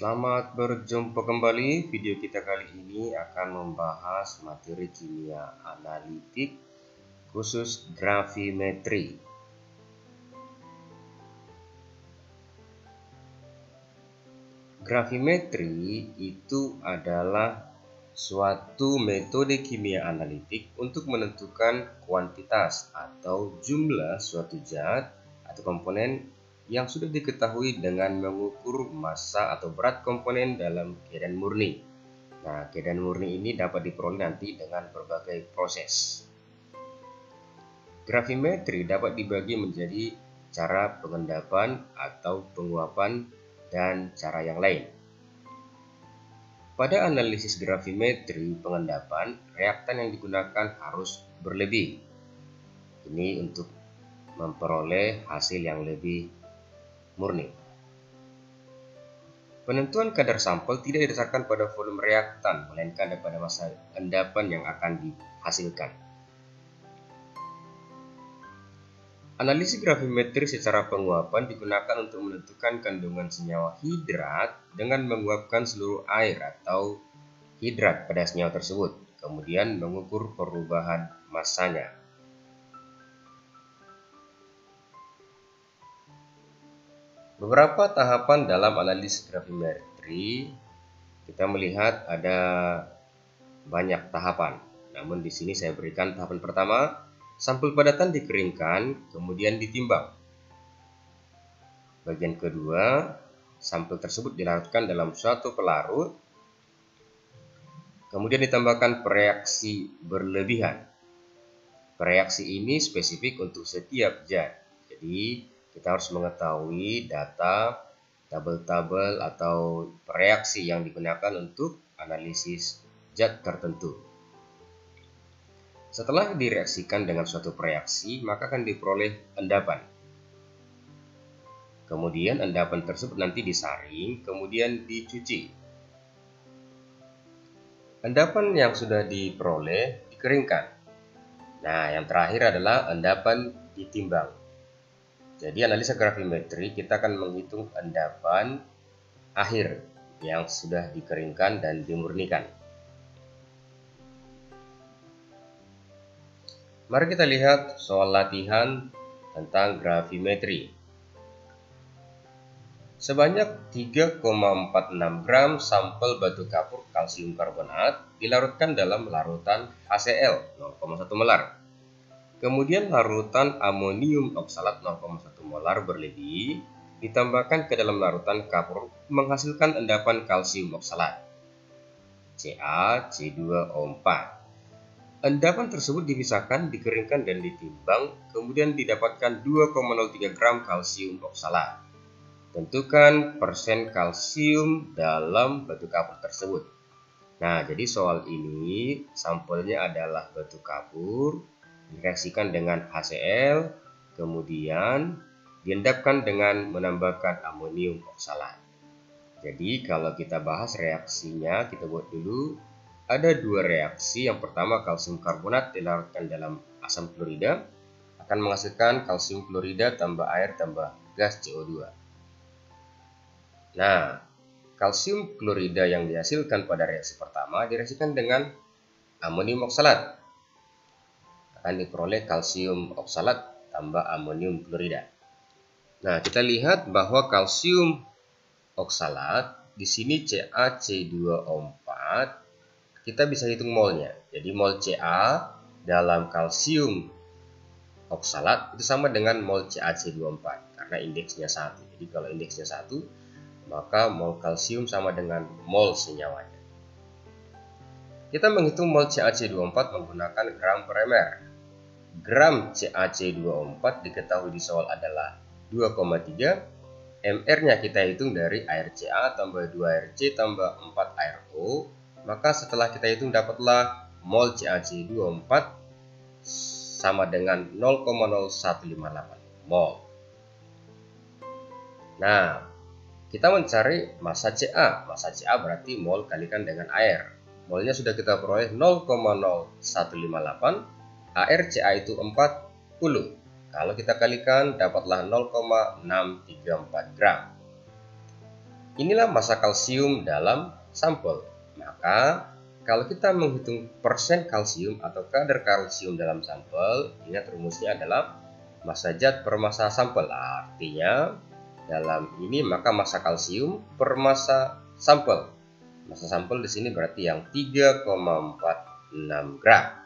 Selamat berjumpa kembali. Video kita kali ini akan membahas materi kimia analitik khusus gravimetri. Gravimetri itu adalah suatu metode kimia analitik untuk menentukan kuantitas atau jumlah suatu zat atau komponen yang sudah diketahui dengan mengukur massa atau berat komponen dalam keadaan murni. Nah, keadaan murni ini dapat diperoleh nanti dengan berbagai proses. Gravimetri dapat dibagi menjadi cara pengendapan atau penguapan dan cara yang lain. Pada analisis gravimetri pengendapan, reaktan yang digunakan harus berlebih. Ini untuk memperoleh hasil yang lebih murni. Penentuan kadar sampel tidak didasarkan pada volume reaktan, melainkan pada massa endapan yang akan dihasilkan. Analisis gravimetri secara penguapan digunakan untuk menentukan kandungan senyawa hidrat dengan menguapkan seluruh air atau hidrat pada senyawa tersebut, kemudian mengukur perubahan massanya. Beberapa tahapan dalam analisis gravimetri, kita melihat ada banyak tahapan. Namun di sini saya berikan tahapan pertama, sampel padatan dikeringkan, kemudian ditimbang. Bagian kedua, sampel tersebut dilarutkan dalam suatu pelarut, kemudian ditambahkan pereaksi berlebihan. Pereaksi ini spesifik untuk setiap zat. Jadi, kita harus mengetahui data tabel-tabel atau reaksi yang digunakan untuk analisis zat tertentu. Setelah direaksikan dengan suatu reaksi, maka akan diperoleh endapan. Kemudian endapan tersebut nanti disaring, kemudian dicuci. Endapan yang sudah diperoleh dikeringkan. Nah, yang terakhir adalah endapan ditimbang. Jadi analisa gravimetri kita akan menghitung endapan akhir yang sudah dikeringkan dan dimurnikan. Mari kita lihat soal latihan tentang gravimetri. Sebanyak 3,46 gram sampel batu kapur kalsium karbonat dilarutkan dalam larutan HCl 0,1 molar. Kemudian larutan amonium oksalat 0,1 molar berlebih ditambahkan ke dalam larutan kapur menghasilkan endapan kalsium oksalat CaC2O4. Endapan tersebut dipisahkan, dikeringkan dan ditimbang, kemudian didapatkan 2,03 gram kalsium oksalat. Tentukan persen kalsium dalam batu kapur tersebut. Nah, jadi soal ini sampelnya adalah batu kapur, direaksikan dengan HCl, kemudian diendapkan dengan menambahkan amonium oksalat. Jadi kalau kita bahas reaksinya, kita buat dulu. Ada dua reaksi. Yang pertama, kalsium karbonat dilarutkan dalam asam klorida akan menghasilkan kalsium klorida tambah air tambah gas CO2. Nah, kalsium klorida yang dihasilkan pada reaksi pertama direaksikan dengan amonium oksalat. Akan diperoleh kalsium oksalat tambah amonium klorida. Nah, kita lihat bahwa kalsium oksalat di sini CaC2O4 kita bisa hitung molnya. Jadi mol Ca dalam kalsium oksalat itu sama dengan mol CaC2O4 karena indeksnya 1. Jadi kalau indeksnya 1, maka mol kalsium sama dengan mol senyawanya. Kita menghitung mol CaC2O4 menggunakan gram per ml. Gram CaC2O4 diketahui di soal adalah 2,3. MR-nya kita hitung dari air Ca tambah 2 air C tambah 4 air O. Maka setelah kita hitung dapatlah mol CaC2O4 sama dengan 0,0158 mol. Nah, kita mencari massa Ca. Massa Ca berarti mol kalikan dengan air. Molnya sudah kita peroleh 0,0158. Air Ca itu 40. Kalau kita kalikan dapatlah 0,634 gram. Inilah massa kalsium dalam sampel. Maka kalau kita menghitung persen kalsium atau kadar kalsium dalam sampel, ingat rumusnya adalah massa zat per massa sampel. Artinya dalam ini maka massa kalsium per massa sampel. Massa sampel di sini berarti yang 3,46 gram.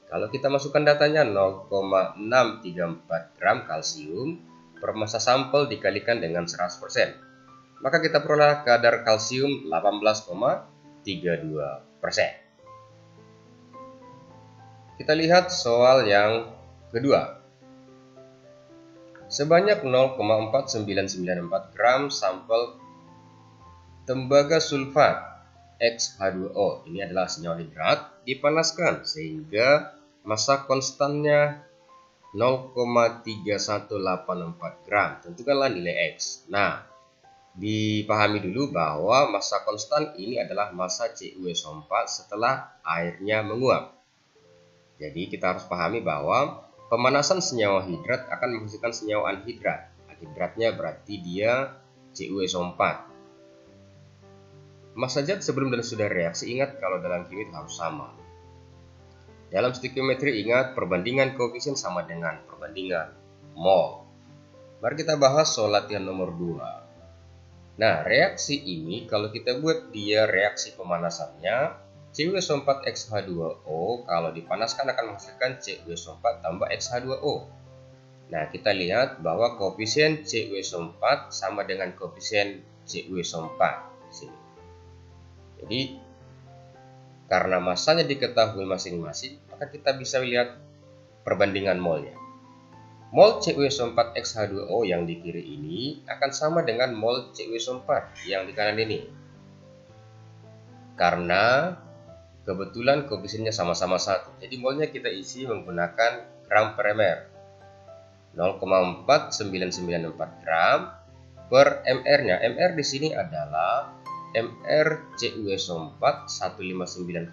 Kalau kita masukkan datanya 0,634 gram kalsium per massa sampel dikalikan dengan 100%. Maka kita peroleh kadar kalsium 18,32%. Kita lihat soal yang kedua. Sebanyak 0,4994 gram sampel tembaga sulfat XH2O, ini adalah senyawa hidrat, dipanaskan sehingga massa konstannya 0,3184 gram. Tentukanlah nilai X. Nah, dipahami dulu bahwa massa konstan ini adalah massa CuSO4 setelah airnya menguap. Jadi kita harus pahami bahwa pemanasan senyawa hidrat akan menghasilkan senyawa anhidrat. Anhidratnya berarti dia CuSO4. Massa zat sebelum dan sesudah reaksi, ingat kalau dalam kimia harus sama. Dalam stoikiometri ingat perbandingan koefisien sama dengan perbandingan mol. Mari kita bahas soal latihan nomor 2. Nah, reaksi ini kalau kita buat dia reaksi pemanasannya, CuSO4 XH2O kalau dipanaskan akan menghasilkan CuSO4 tambah XH2O. Nah, kita lihat bahwa koefisien CuSO4 sama dengan koefisien CuSO4. Sini. Jadi, karena massanya diketahui masing-masing, maka kita bisa lihat perbandingan molnya. Mol CuSO4 XH2O yang di kiri ini akan sama dengan mol CuSO4 yang di kanan ini. Karena kebetulan koefisiennya sama-sama 1. Jadi molnya kita isi menggunakan gram per ml. 0,4994 gram per mr-nya. Mr di sini adalah mr CuSO4 159,5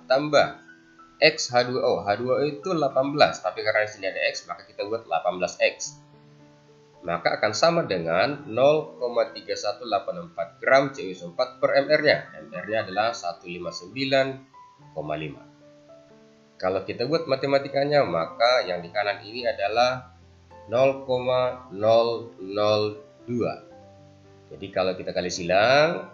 tambah XH2O. H2O itu 18, tapi karena di sini ada X, maka kita buat 18X. Maka akan sama dengan 0,3184 gram CuSO4 per mr-nya. mr-nya adalah 159,5. Kalau kita buat matematikanya, maka yang di kanan ini adalah 0,002. Jadi kalau kita kali silang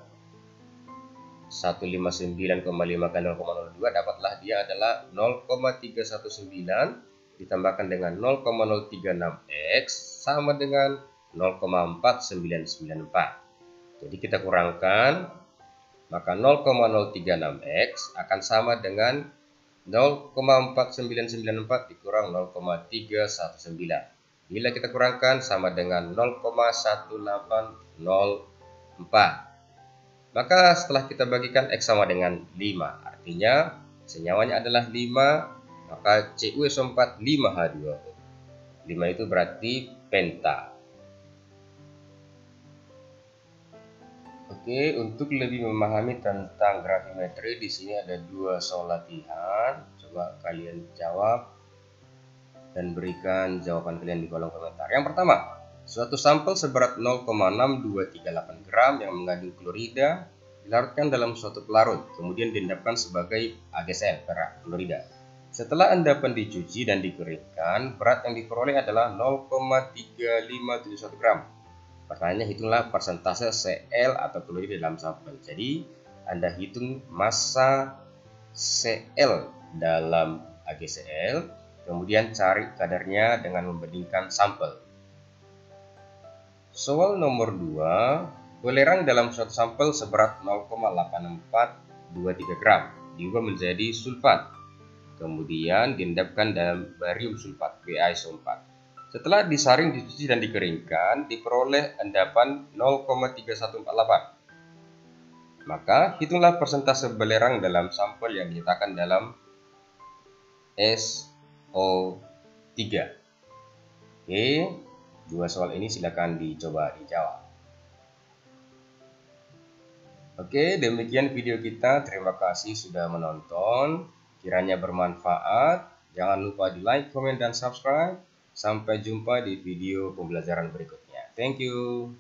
159,5 kali 0,02 dapatlah dia adalah 0,319 ditambahkan dengan 0,036X sama dengan 0,4994. Jadi kita kurangkan, maka 0,036X akan sama dengan 0,4994 dikurang 0,319. Bila kita kurangkan sama dengan 0,1804. Maka setelah kita bagikan X sama dengan 5, artinya senyawanya adalah 5, maka CuSO4 5H2O. 5 itu berarti penta. Oke, untuk lebih memahami tentang gravimetri, di sini ada 2 soal latihan. Coba kalian jawab dan berikan jawaban kalian di kolom komentar. Yang pertama, suatu sampel seberat 0,6238 gram yang mengandung klorida dilarutkan dalam suatu pelarut, kemudian diendapkan sebagai AgSL, perak klorida. Setelah endapan dicuci dan dikeringkan, berat yang diperoleh adalah 0,3571 gram. Pertanyaannya, hitunglah persentase Cl atau klorida dalam sampel. Jadi, Anda hitung massa Cl dalam AgCl, kemudian cari kadarnya dengan membandingkan sampel. Soal nomor 2, belerang dalam suatu sampel seberat 0,8423 gram diubah menjadi sulfat, kemudian diendapkan dalam barium sulfat BaSO4. Setelah disaring, dicuci dan dikeringkan, diperoleh endapan 0,3148. Maka hitunglah persentase belerang dalam sampel yang dinyatakan dalam SO3. Oke. 2 soal ini silakan dicoba dijawab. Oke, demikian video kita. Terima kasih sudah menonton. Kiranya bermanfaat. Jangan lupa di like, komen, dan subscribe. Sampai jumpa di video pembelajaran berikutnya. Thank you.